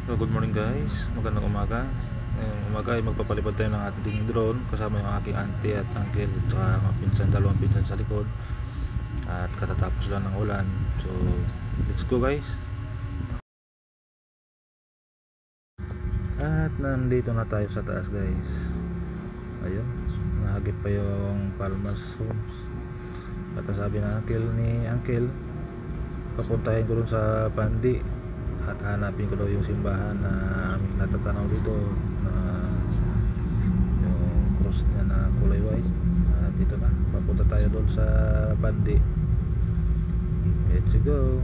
So good morning guys, magandang umaga. Ngayong umaga ay magpapalipad tayo ng ating drone kasama yung aking auntie at uncle at mga pinsan, dalawang pinsan sa likod. At katatapos lang ng ulan. So let's go guys. At nandito na tayo sa taas guys. Ayun, nahagip pa yung Palmas Homes. At ang sabi ng uncle, papuntahin ko dun sa Pandi at hanapin ko daw yung simbahan na aming natatanaw dito na yung cross niya na kulay white. At dito na, papunta tayo doon sa Pandi. Let's go.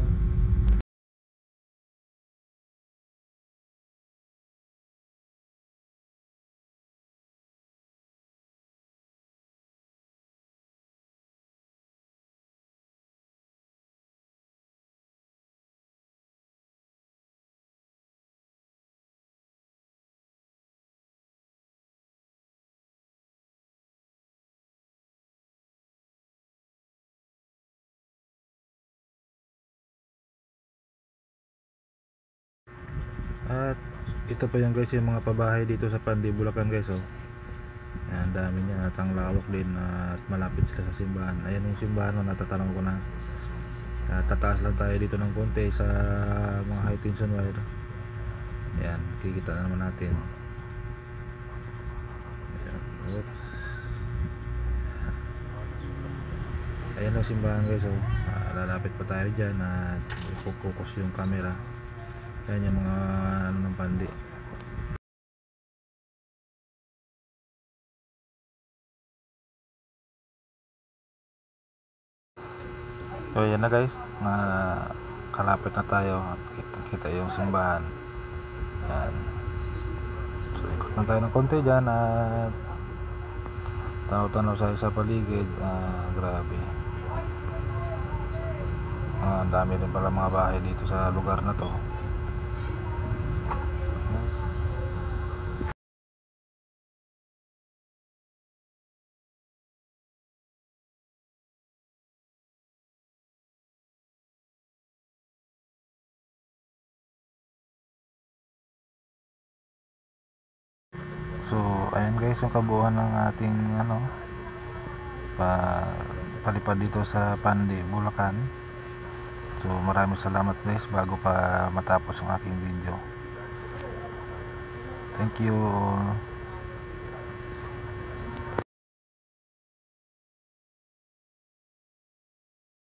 At ito pa yung guys, yung mga pabahay dito sa Pandi, Bulacan guys. Oh, yan, dami niya at ang lawak din at malapit sila sa simbahan. Ayan yung simbahan na natatanong ko na. At tataas lang tayo dito ng konti sa mga high tension wire. Yan, kikita na naman natin. Ayan, oops. Ayan ang simbahan guys. Oh, lalapit pa tayo dyan at ipokus yung camera. Ayan yung mga ano ng Pandi. So ayan na guys, kalapit na tayo at kita yung simbahan. Ayan. So ikot na tayo ng konti dyan at tanaw-tanaw sa paligid. Grabe, ang dami rin pala mga bahay dito sa lugar na to. Nice. So ayan guys, yung kabuuan ng ating palipad dito sa Pandi, Bulacan. So maraming salamat guys bago pa matapos ang aking video. Thank you all.